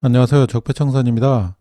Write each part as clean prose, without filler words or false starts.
안녕하세요. 적폐청산입니다.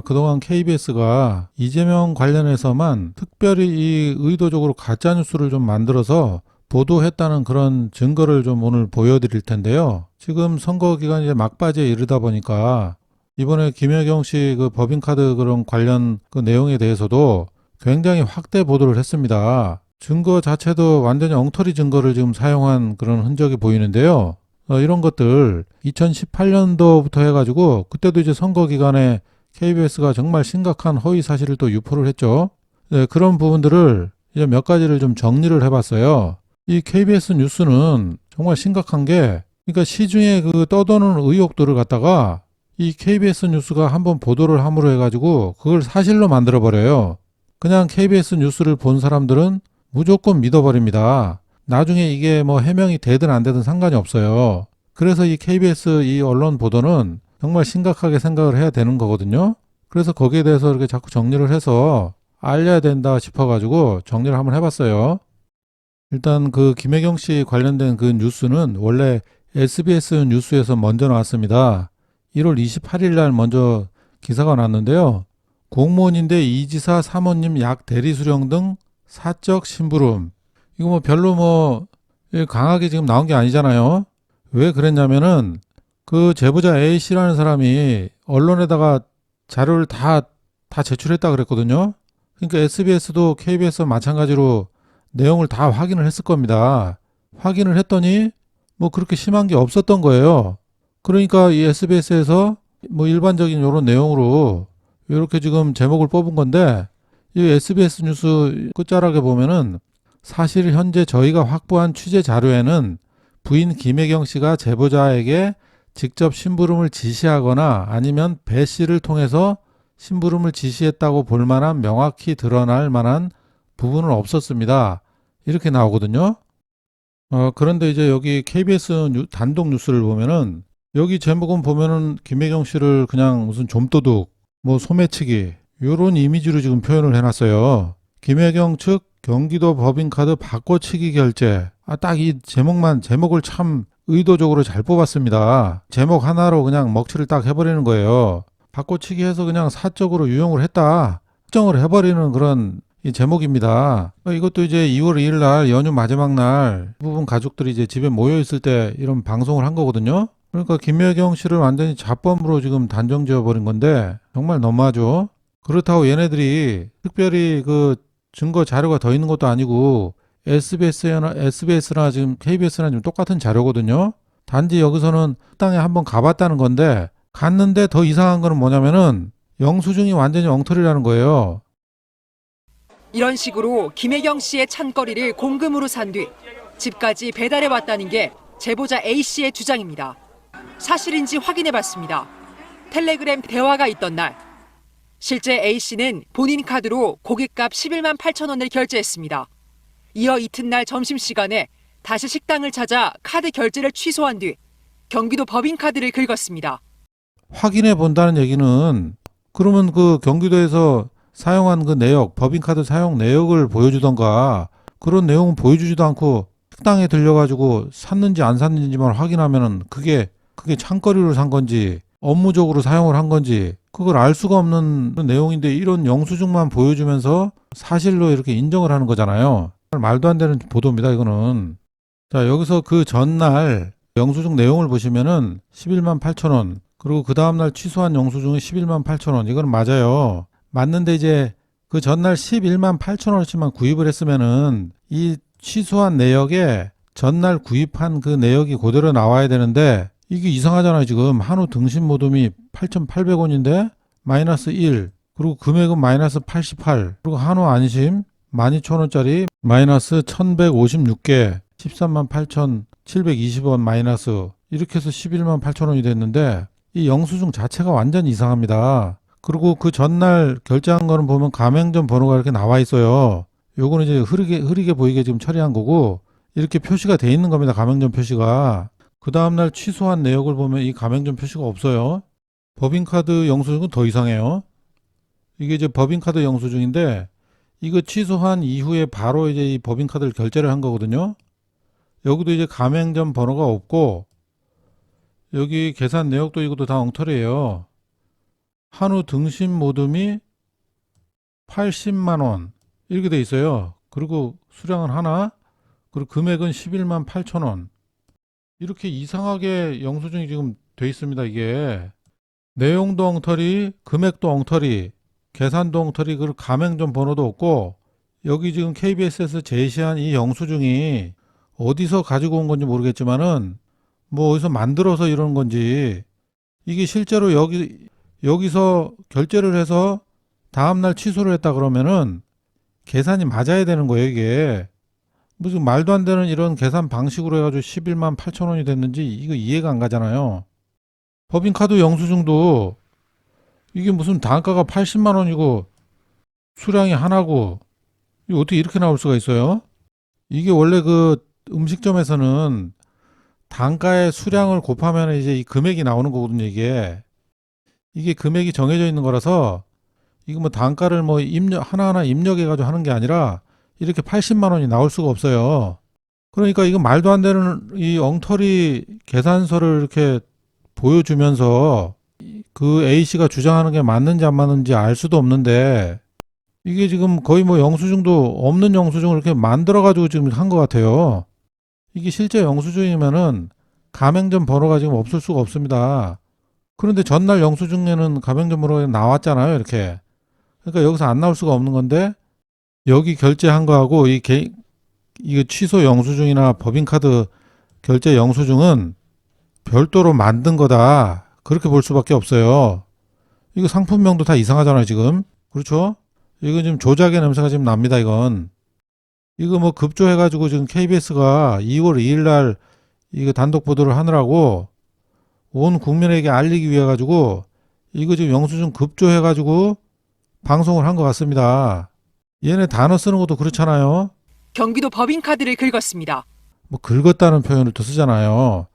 그동안 KBS가 이재명 관련해서만 특별히 이 의도적으로 가짜뉴스를 좀 만들어서 보도했다는 그런 증거를 좀 오늘 보여드릴 텐데요. 지금 선거 기간이 이제 막바지에 이르다 보니까 이번에 김혜경 씨 그 법인카드 그런 관련 그 내용에 대해서도 굉장히 확대 보도를 했습니다. 증거 자체도 완전히 엉터리 증거를 지금 사용한 그런 흔적이 보이는데요. 이런 것들 2018년도부터 해가지고 그때도 이제 선거 기간에 KBS가 정말 심각한 허위 사실을 또 유포를 했죠. 네, 그런 부분들을 이제 몇 가지를 좀 정리를 해봤어요. 이 KBS 뉴스는 정말 심각한 게, 그러니까 시중에 그 떠도는 의혹들을 갖다가 이 KBS 뉴스가 한번 보도를 함으로 해가지고 그걸 사실로 만들어버려요. 그냥 KBS 뉴스를 본 사람들은 무조건 믿어버립니다. 나중에 이게 뭐 해명이 되든 안 되든 상관이 없어요. 그래서 이 KBS 이 언론 보도는 정말 심각하게 생각을 해야 되는 거거든요. 그래서 거기에 대해서 이렇게 자꾸 정리를 해서 알려야 된다 싶어가지고 정리를 한번 해봤어요. 일단 그 김혜경 씨 관련된 그 뉴스는 원래 SBS 뉴스에서 먼저 나왔습니다. 1월 28일 날 먼저 기사가 났는데요. 공무원인데 이지사 사모님 약 대리 수령 등 사적 심부름. 이거 뭐 별로 뭐 강하게 지금 나온 게 아니잖아요. 왜 그랬냐면은 그 제보자 A씨라는 사람이 언론에다가 자료를 다 제출했다 그랬거든요. 그러니까 SBS도 KBS와 마찬가지로 내용을 다 확인을 했을 겁니다. 확인을 했더니 뭐 그렇게 심한 게 없었던 거예요. 그러니까 이 SBS에서 뭐 일반적인 이런 내용으로 이렇게 지금 제목을 뽑은 건데, 이 SBS 뉴스 끝자락에 보면은 사실 현재 저희가 확보한 취재 자료에는 부인 김혜경 씨가 제보자에게 직접 심부름을 지시하거나 아니면 배 씨를 통해서 심부름을 지시했다고 볼 만한 명확히 드러날 만한 부분은 없었습니다. 이렇게 나오거든요. 그런데 이제 여기 KBS 단독 뉴스를 보면은 여기 제목은 보면은 김혜경 씨를 그냥 무슨 좀도둑, 뭐 소매치기 이런 이미지로 지금 표현을 해놨어요. 김혜경 측 경기도 법인카드 바꿔치기 결제. 딱 이 제목을 참 의도적으로 잘 뽑았습니다. 제목 하나로 그냥 먹칠을 딱 해버리는 거예요. 바꿔치기 해서 그냥 사적으로 유용을 했다 특정을 해버리는 그런 이 제목입니다. 이것도 이제 2월 2일 날 연휴 마지막 날 부분 가족들이 이제 집에 모여 있을 때 이런 방송을 한 거거든요. 그러니까 김혜경 씨를 완전히 자범으로 지금 단정지어 버린 건데 정말 너무하죠. 그렇다고 얘네들이 특별히 그 증거 자료가 더 있는 것도 아니고 SBS나 지금 KBS나 지금 똑같은 자료거든요. 단지 여기서는 식당에 한번 가봤다는 건데, 갔는데 더 이상한 거는 뭐냐면은 영수증이 완전히 엉터리라는 거예요. 이런 식으로 김혜경 씨의 찬거리를 공금으로 산 뒤 집까지 배달해 왔다는 게 제보자 A씨의 주장입니다. 사실인지 확인해 봤습니다. 텔레그램 대화가 있던 날 실제 A씨는 본인 카드로 고깃값 11만 8천 원을 결제했습니다. 이어 이튿날 점심시간에 다시 식당을 찾아 카드 결제를 취소한 뒤 경기도 법인카드를 긁었습니다. 확인해 본다는 얘기는 그러면 그 경기도에서 사용한 그 내역, 법인카드 사용 내역을 보여주던가 그런 내용은 보여주지도 않고 식당에 들려가지고 샀는지 안 샀는지만 확인하면은 그게 창거리로 산 건지 업무적으로 사용을 한 건지 그걸 알 수가 없는 내용인데 이런 영수증만 보여주면서 사실로 이렇게 인정을 하는 거잖아요. 말도 안 되는 보도입니다, 이거는. 자, 여기서 그 전날 영수증 내용을 보시면은 11만 8천 원, 그리고 그 다음날 취소한 영수증이 11만 8천 원, 이건 맞아요. 맞는데 이제 그 전날 11만 8천 원어치만 구입을 했으면은 이 취소한 내역에 전날 구입한 그 내역이 그대로 나와야 되는데 이게 이상하잖아요. 지금 한우 등심 모듬이 8,800원인데 마이너스 1, 그리고 금액은 마이너스 88, 그리고 한우 안심 12,000원짜리 마이너스 1,156개 13만 8,720원 마이너스, 이렇게 해서 11만 8천 원이 됐는데 이 영수증 자체가 완전 이상합니다. 그리고 그 전날 결제한 거는 보면 가맹점 번호가 이렇게 나와 있어요. 요거는 이제 흐리게 보이게 지금 처리한 거고 이렇게 표시가 돼 있는 겁니다. 가맹점 표시가. 그 다음날 취소한 내역을 보면 이 가맹점 표시가 없어요. 법인카드 영수증은 더 이상해요. 이게 이제 법인카드 영수증인데 이거 취소한 이후에 바로 이제 이 법인카드를 결제를 한 거거든요. 여기도 이제 가맹점 번호가 없고 여기 계산 내역도 이것도 다 엉터리예요. 한우 등심 모듬이 80만 원 이렇게 돼 있어요. 그리고 수량은 하나, 그리고 금액은 11만 8천 원. 이렇게 이상하게 영수증이 지금 돼 있습니다. 이게 내용도 엉터리, 금액도 엉터리, 계산도 엉터리, 그리고 가맹점 번호도 없고, 여기 지금 KBS에서 제시한 이 영수증이 어디서 가지고 온 건지 모르겠지만은 뭐 어디서 만들어서 이러는 건지, 이게 실제로 여기서 결제를 해서 다음날 취소를 했다 그러면은 계산이 맞아야 되는 거예요. 이게 무슨 말도 안 되는 이런 계산 방식으로 해가지고 11만 8천 원이 됐는지 이거 이해가 안 가잖아요. 법인카드 영수증도 이게 무슨 단가가 80만 원이고 수량이 하나고, 이거 어떻게 이렇게 나올 수가 있어요? 이게 원래 그 음식점에서는 단가의 수량을 곱하면 이제 이 금액이 나오는 거거든요. 이게 금액이 정해져 있는 거라서, 이거 뭐 단가를 뭐 하나하나 입력해가지고 하는 게 아니라 이렇게 80만 원이 나올 수가 없어요. 그러니까 이거 말도 안 되는 이 엉터리 계산서를 이렇게 보여주면서 그 A씨가 주장하는 게 맞는지 안 맞는지 알 수도 없는데, 이게 지금 거의 뭐 영수증도 없는 영수증을 이렇게 만들어가지고 지금 한 것 같아요. 이게 실제 영수증이면은 가맹점 번호가 지금 없을 수가 없습니다. 그런데 전날 영수증에는 가맹점 번호가 나왔잖아요. 이렇게. 그러니까 여기서 안 나올 수가 없는 건데, 여기 결제한 거하고 이거 취소 영수증이나 법인카드 결제 영수증은 별도로 만든 거다. 그렇게 볼 수밖에 없어요. 이거 상품명도 다 이상하잖아요, 지금. 그렇죠? 이거 지금 조작의 냄새가 지금 납니다, 이건. 이거 뭐 급조해가지고 지금 KBS가 2월 2일 날 이거 단독 보도를 하느라고 온 국민에게 알리기 위해 가지고 이거 지금 영수증 급조해가지고 방송을 한 것 같습니다. 얘네 단어 쓰는 것도 그렇잖아요. 경기도 법인카드를 긁었습니다. 뭐 긁었다는 표현을 또 쓰잖아요.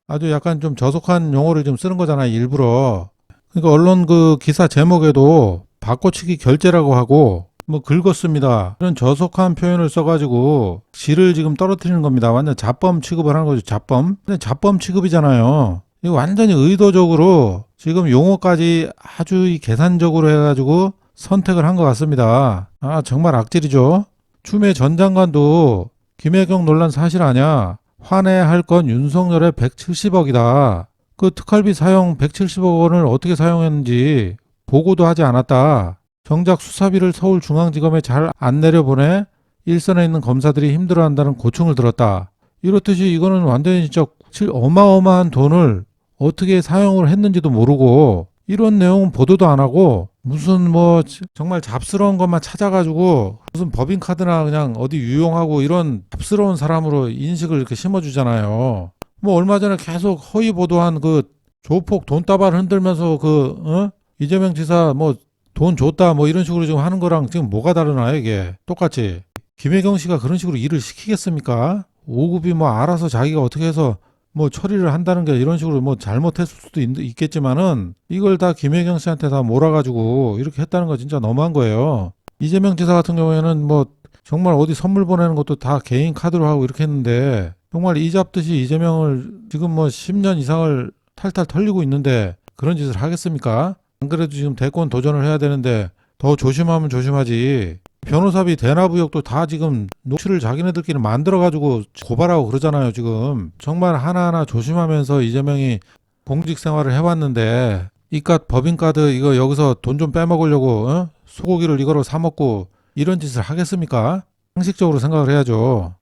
아주 약간 좀 저속한 용어를 좀 쓰는 거잖아요, 일부러. 그러니까 언론 그 기사 제목에도 바꿔치기 결제라고 하고 뭐 긁었습니다, 이런 저속한 표현을 써가지고 질을 지금 떨어뜨리는 겁니다. 완전 자범 취급을 하는 거죠. 자범. 근데 자범 취급이잖아요. 이거 완전히 의도적으로 지금 용어까지 아주 이 계산적으로 해가지고 선택을 한 것 같습니다. 아, 정말 악질이죠. 추미애 전 장관도 김혜경 논란 사실 아냐? 화내야 할 건 윤석열의 170억이다. 그 특활비 사용 170억 원을 어떻게 사용했는지 보고도 하지 않았다. 정작 수사비를 서울중앙지검에 잘 안 내려보내 일선에 있는 검사들이 힘들어한다는 고충을 들었다. 이렇듯이 이거는 완전히 진짜 어마어마한 돈을 어떻게 사용을 했는지도 모르고, 이런 내용은 보도도 안 하고 무슨 뭐 정말 잡스러운 것만 찾아가지고 무슨 법인카드나 그냥 어디 유용하고 이런 잡스러운 사람으로 인식을 이렇게 심어주잖아요. 뭐 얼마 전에 계속 허위 보도한 그 조폭 돈다발 흔들면서 이재명 지사 뭐 돈 줬다 뭐 이런 식으로 지금 하는 거랑 지금 뭐가 다르나요? 이게 똑같이. 김혜경 씨가 그런 식으로 일을 시키겠습니까? 5급이 뭐 알아서 자기가 어떻게 해서 뭐 처리를 한다는 게 이런 식으로 뭐 잘못했을 수도 있겠지만은 이걸 다 김혜경 씨한테 다 몰아가지고 이렇게 했다는 거 진짜 너무한 거예요. 이재명 지사 같은 경우에는 뭐 정말 어디 선물 보내는 것도 다 개인 카드로 하고 이렇게 했는데, 정말 이 잡듯이 이재명을 지금 뭐 10년 이상을 탈탈 털리고 있는데 그런 짓을 하겠습니까? 안 그래도 지금 대권 도전을 해야 되는데 더 조심하면 조심하지. 변호사비 대납 의혹도 다 지금 녹취를 자기네들끼리 만들어가지고 고발하고 그러잖아요, 지금. 정말 하나하나 조심하면서 이재명이 공직 생활을 해왔는데, 이깟 법인카드 이거 여기서 돈 좀 빼먹으려고 소고기를 이거로 사먹고 이런 짓을 하겠습니까? 상식적으로 생각을 해야죠.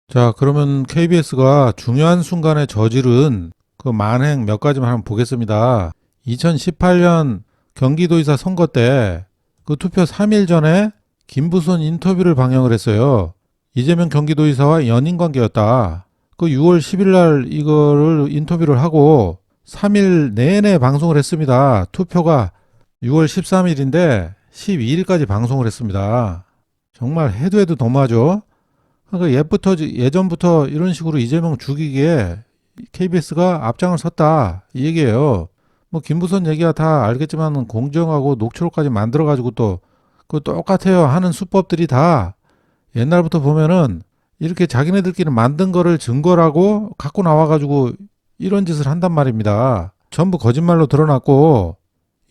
자, 그러면 KBS가 중요한 순간에 저지른 그 만행 몇 가지만 한번 보겠습니다. 2018년 경기도의사 선거 때 그 투표 3일 전에 김부선 인터뷰를 방영을 했어요. 이재명 경기도의사와 연인 관계였다. 그 6월 10일 날 이거를 인터뷰를 하고 3일 내내 방송을 했습니다. 투표가 6월 13일인데 12일까지 방송을 했습니다. 정말 해도 해도 너무하죠. 그러니까 예전부터 이런 식으로 이재명 죽이기에 KBS가 앞장을 섰다, 이 얘기예요. 뭐 김부선 얘기가 다 알겠지만 공정하고 녹취록까지 만들어가지고 또 그 똑같아요 하는 수법들이 다 옛날부터 보면은 이렇게 자기네들끼리 만든 거를 증거라고 갖고 나와가지고 이런 짓을 한단 말입니다. 전부 거짓말로 드러났고,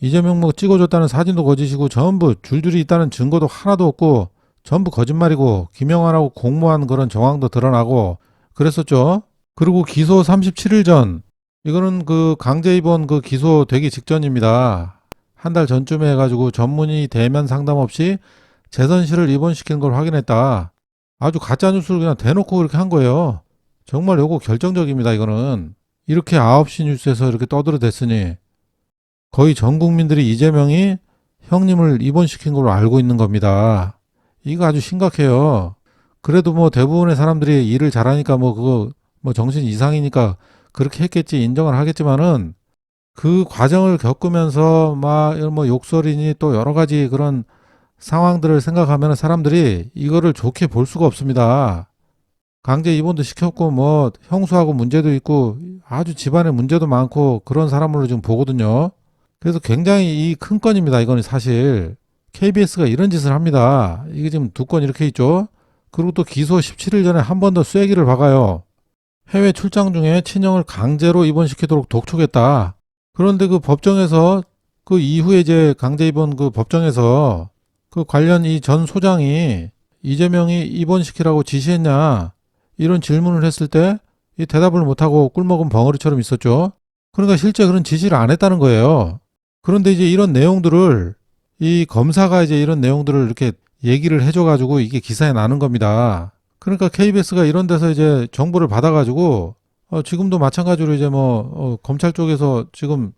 이재명 뭐 찍어줬다는 사진도 거짓이고 전부 줄줄이 있다는 증거도 하나도 없고 전부 거짓말이고 김영환하고 공모한 그런 정황도 드러나고 그랬었죠. 그리고 기소 37일 전 이거는 그 강제 입원 그 기소되기 직전입니다. 한 달 전쯤에 해가지고 전문의 대면 상담 없이 재선실을 입원시킨 걸 확인했다. 아주 가짜뉴스를 그냥 대놓고 그렇게 한 거예요. 정말 요거 결정적입니다. 이거는 이렇게 9시 뉴스에서 이렇게 떠들어댔으니 거의 전 국민들이 이재명이 형님을 입원시킨 걸로 알고 있는 겁니다. 이거 아주 심각해요. 그래도 뭐 대부분의 사람들이 일을 잘하니까 뭐 그거 뭐 정신 이상이니까 그렇게 했겠지 인정을 하겠지만은 그 과정을 겪으면서 막 뭐 욕설이니 또 여러 가지 그런 상황들을 생각하면 사람들이 이거를 좋게 볼 수가 없습니다. 강제 입원도 시켰고 뭐 형수하고 문제도 있고 아주 집안에 문제도 많고 그런 사람으로 지금 보거든요. 그래서 굉장히 이 큰 건입니다. 이거는 사실 KBS가 이런 짓을 합니다. 이게 지금 두 건 이렇게 있죠. 그리고 또 기소 17일 전에 한 번 더 쐐기를 박아요. 해외 출장 중에 친형을 강제로 입원시키도록 독촉했다. 그런데 그 법정에서 그 이후에 이제 강제 입원 그 법정에서 그 관련 이 전 소장이 이재명이 입원시키라고 지시했냐 이런 질문을 했을 때 이 대답을 못하고 꿀먹은 벙어리처럼 있었죠. 그러니까 실제 그런 지시를 안 했다는 거예요. 그런데 이제 이런 내용들을 이 검사가 이제 이런 내용들을 이렇게 얘기를 해줘가지고 이게 기사에 나는 겁니다. 그러니까 KBS가 이런 데서 이제 정보를 받아가지고 지금도 마찬가지로 이제 뭐 검찰 쪽에서 지금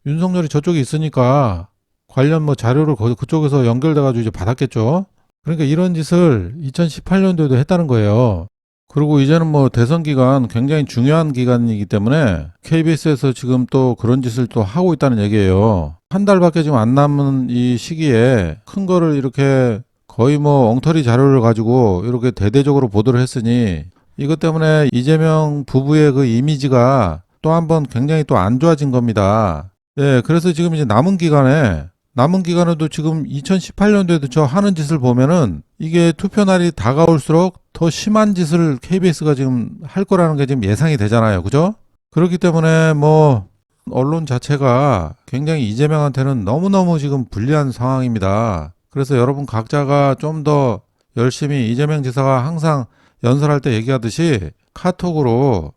윤석열이 저쪽에 있으니까 관련 뭐 자료를 그쪽에서 연결돼가지고 이제 받았겠죠. 그러니까 이런 짓을 2018년도에도 했다는 거예요. 그리고 이제는 뭐 대선 기간 굉장히 중요한 기간이기 때문에 KBS에서 지금 또 그런 짓을 또 하고 있다는 얘기예요. 한 달밖에 지금 안 남은 이 시기에 큰 거를 이렇게 거의 뭐 엉터리 자료를 가지고 이렇게 대대적으로 보도를 했으니 이것 때문에 이재명 부부의 그 이미지가 또 한 번 굉장히 또 안 좋아진 겁니다. 예, 그래서 지금 이제 남은 기간에도 지금 2018년도에도 저 하는 짓을 보면은 이게 투표 날이 다가올수록 더 심한 짓을 KBS가 지금 할 거라는 게 지금 예상이 되잖아요. 그죠? 그렇기 때문에 뭐 언론 자체가 굉장히 이재명한테는 너무너무 지금 불리한 상황입니다. 그래서 여러분 각자가 좀 더 열심히 이재명 지사가 항상 연설할 때 얘기하듯이 카톡으로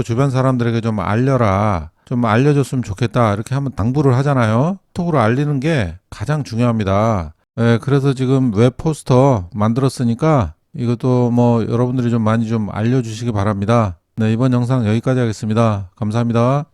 주변 사람들에게 좀 알려라. 좀 알려줬으면 좋겠다. 이렇게 한번 당부를 하잖아요. 톡으로 알리는 게 가장 중요합니다. 예, 그래서 지금 웹 포스터 만들었으니까 이것도 뭐 여러분들이 좀 많이 좀 알려주시기 바랍니다. 네, 이번 영상 여기까지 하겠습니다. 감사합니다.